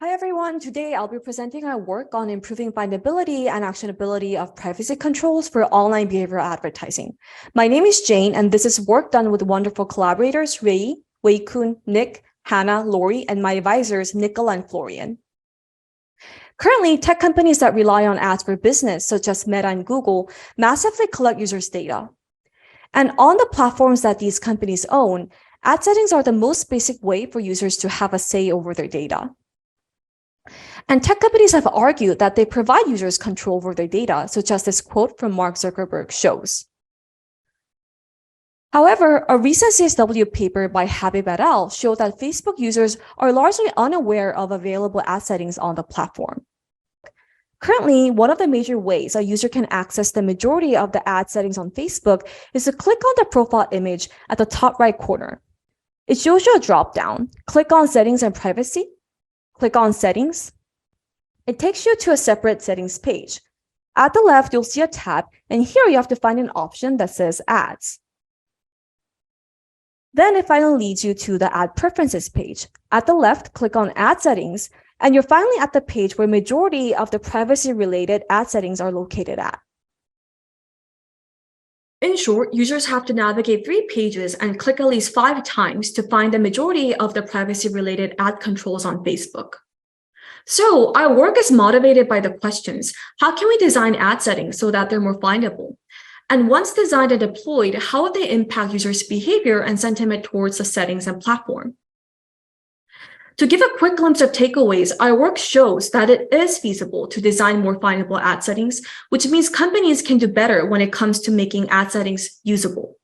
Hi everyone, today I'll be presenting our work on improving findability and actionability of privacy controls for online behavioral advertising. My name is Jane, and this is work done with wonderful collaborators Ruiyi, Weikun, Nick, Hana, Lorrie, and my advisors Nikola and Florian. Currently, tech companies that rely on ads for business, such as Meta and Google, massively collect users' data. And on the platforms that these companies own, ad settings are the most basic way for users to have a say over their data. And tech companies have argued that they provide users control over their data, such as this quote from Mark Zuckerberg shows. However, a recent CSW paper by Habib et al. Showed that Facebook users are largely unaware of available ad settings on the platform. Currently, one of the major ways a user can access the majority of the ad settings on Facebook is to click on the profile image at the top right corner. It shows you a drop-down. Click on Settings and Privacy. Click on Settings. It takes you to a separate settings page. At the left, you'll see a tab, and here you have to find an option that says Ads. Then it finally leads you to the Ad Preferences page. At the left, click on Ad Settings, and you're finally at the page where majority of the privacy-related ad settings are located at. In short, users have to navigate 3 pages and click at least 5 times to find the majority of the privacy-related ad controls on Facebook. So our work is motivated by the questions: how can we design ad settings so that they're more findable? And once designed and deployed, how would they impact users' behavior and sentiment towards the settings and platform? To give a quick glimpse of takeaways, our work shows that it is feasible to design more findable ad settings, which means companies can do better when it comes to making ad settings usable.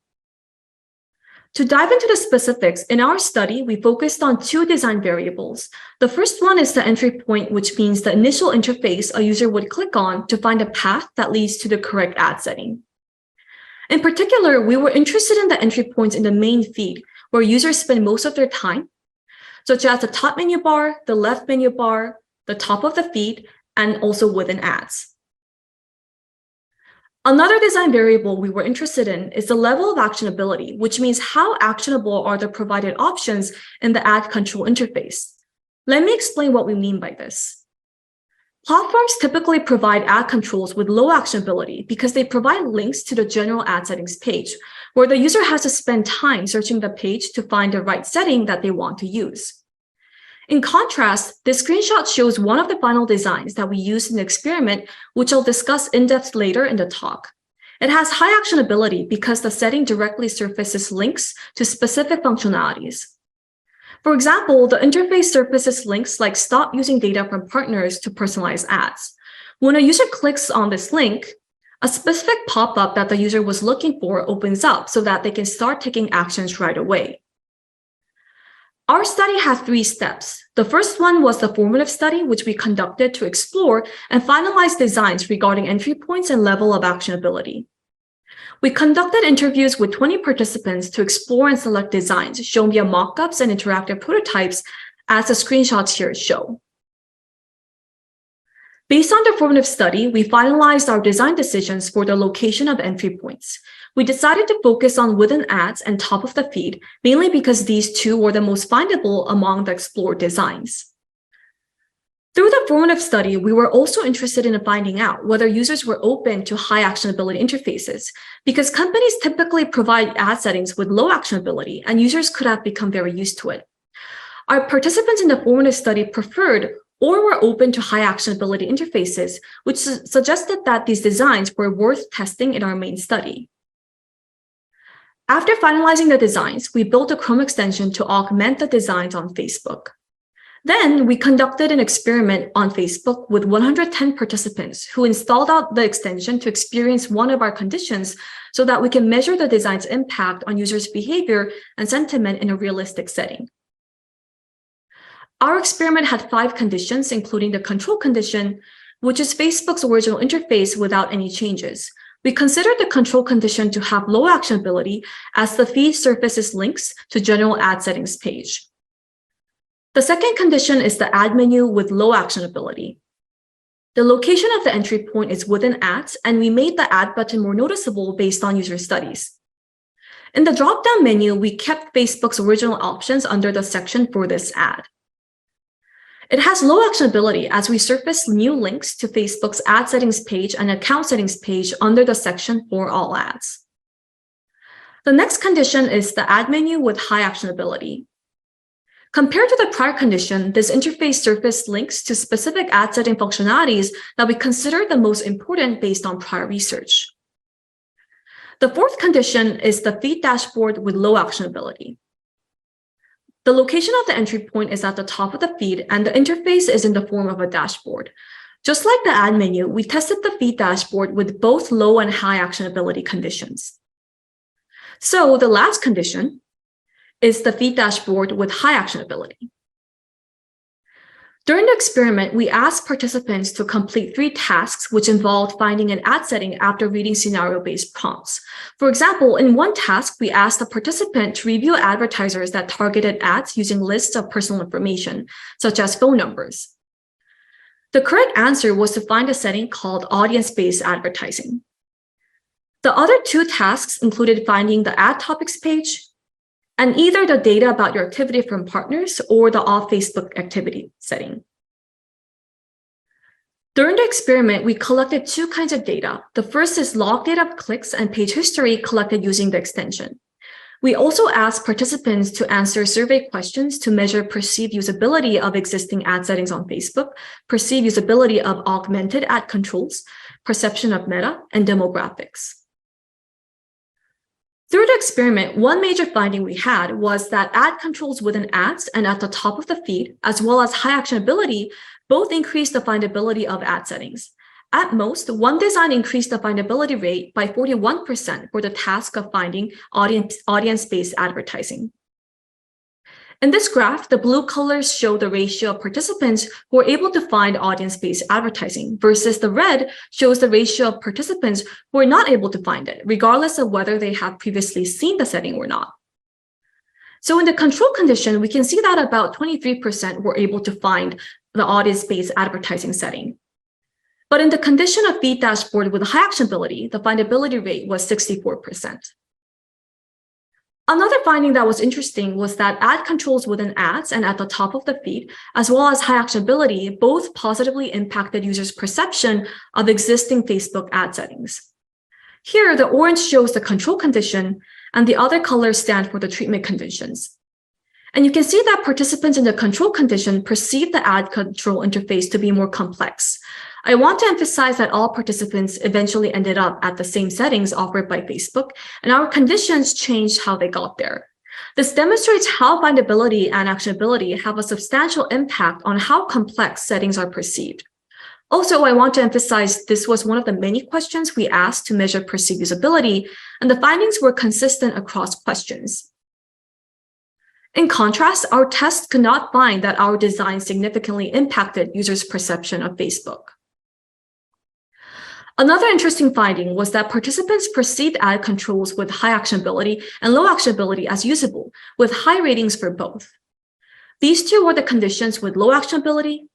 To dive into the specifics, in our study, we focused on 2 design variables. The first one is the entry point, which means the initial interface a user would click on to find a path that leads to the correct ad setting. In particular, we were interested in the entry points in the main feed, where users spend most of their time, such as the top menu bar, the left menu bar, the top of the feed, and also within ads. Another design variable we were interested in is the level of actionability, which means how actionable are the provided options in the ad control interface. Let me explain what we mean by this. Platforms typically provide ad controls with low actionability because they provide links to the general ad settings page, where the user has to spend time searching the page to find the right setting that they want to use. In contrast, this screenshot shows one of the final designs that we used in the experiment, which I'll discuss in depth later in the talk. It has high actionability because the setting directly surfaces links to specific functionalities. For example, the interface surfaces links like stop using data from partners to personalize ads. When a user clicks on this link, a specific pop-up that the user was looking for opens up so that they can start taking actions right away. Our study had 3 steps. The first one was the formative study, which we conducted to explore and finalize designs regarding entry points and level of actionability. We conducted interviews with 20 participants to explore and select designs shown via mockups and interactive prototypes, as the screenshots here show. Based on the formative study, we finalized our design decisions for the location of entry points. We decided to focus on within ads and top of the feed, mainly because these 2 were the most findable among the explored designs. Through the formative study, we were also interested in finding out whether users were open to high actionability interfaces, because companies typically provide ad settings with low actionability, and users could have become very used to it. Our participants in the formative study preferred or were open to high actionability interfaces, which suggested that these designs were worth testing in our main study. After finalizing the designs, we built a Chrome extension to augment the designs on Facebook. Then we conducted an experiment on Facebook with 110 participants who installed out the extension to experience one of our conditions so that we can measure the design's impact on users' behavior and sentiment in a realistic setting. Our experiment had 5 conditions, including the control condition, which is Facebook's original interface without any changes. We considered the control condition to have low actionability as the feed surfaces links to general ad settings page. The second condition is the ad menu with low actionability. The location of the entry point is within ads, and we made the ad button more noticeable based on user studies. In the drop-down menu, we kept Facebook's original options under the section for this ad. It has low actionability as we surface new links to Facebook's ad settings page and account settings page under the section for all ads. The next condition is the ad menu with high actionability. Compared to the prior condition, this interface surfaced links to specific ad setting functionalities that we consider the most important based on prior research. The fourth condition is the feed dashboard with low actionability. The location of the entry point is at the top of the feed, and the interface is in the form of a dashboard. Just like the ad menu, we tested the feed dashboard with both low and high actionability conditions. So the last condition is the feed dashboard with high actionability. During the experiment, we asked participants to complete 3 tasks which involved finding an ad setting after reading scenario-based prompts. For example, in one task, we asked the participant to review advertisers that targeted ads using lists of personal information, such as phone numbers. The correct answer was to find a setting called audience-based advertising. The other 2 tasks included finding the ad topics page and either the data about your activity from partners or the off-Facebook activity setting. During the experiment, we collected 2 kinds of data. The first is log data of clicks and page history collected using the extension. We also asked participants to answer survey questions to measure perceived usability of existing ad settings on Facebook, perceived usability of augmented ad controls, perception of meta, and demographics. Through the experiment, one major finding we had was that ad controls within ads and at the top of the feed, as well as high actionability, both increased the findability of ad settings. At most, one design increased the findability rate by 41% for the task of finding audience-based advertising. In this graph, the blue colors show the ratio of participants who were able to find audience-based advertising versus the red shows the ratio of participants who were not able to find it, regardless of whether they have previously seen the setting or not. So in the control condition, we can see that about 23% were able to find the audience-based advertising setting. But in the condition of feed dashboard with high actionability, the findability rate was 64%. Another finding that was interesting was that ad controls within ads and at the top of the feed, as well as high actionability, both positively impacted users' perception of existing Facebook ad settings. Here, the orange shows the control condition, and the other colors stand for the treatment conditions. And you can see that participants in the control condition perceive the ad control interface to be more complex. I want to emphasize that all participants eventually ended up at the same settings offered by Facebook, and our conditions changed how they got there. This demonstrates how findability and actionability have a substantial impact on how complex settings are perceived. Also, I want to emphasize this was one of the many questions we asked to measure perceived usability, and the findings were consistent across questions. In contrast, our tests could not find that our design significantly impacted users' perception of Facebook. Another interesting finding was that participants perceived ad controls with high actionability and low actionability as usable, with high ratings for both. These 2 were the conditions with low actionability,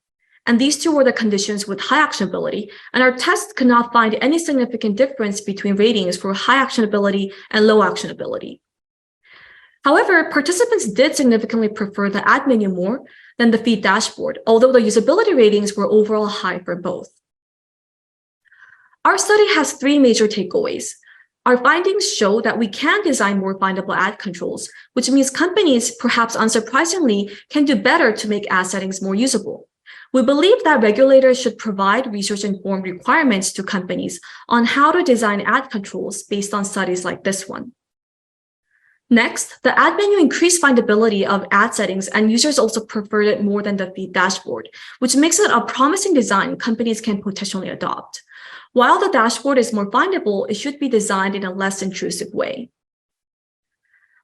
and these 2 were the conditions with high actionability, and our tests could not find any significant difference between ratings for high actionability and low actionability. However, participants did significantly prefer the ad menu more than the feed dashboard, although the usability ratings were overall high for both. Our study has 3 major takeaways. Our findings show that we can design more findable ad controls, which means companies, perhaps unsurprisingly, can do better to make ad settings more usable. We believe that regulators should provide research-informed requirements to companies on how to design ad controls based on studies like this one. Next, the ad menu increased findability of ad settings, and users also preferred it more than the feed dashboard, which makes it a promising design companies can potentially adopt. While the dashboard is more findable, it should be designed in a less intrusive way.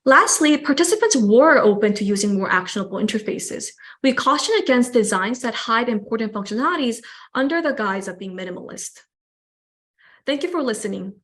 Lastly, participants were open to using more actionable interfaces. We caution against designs that hide important functionalities under the guise of being minimalist. Thank you for listening.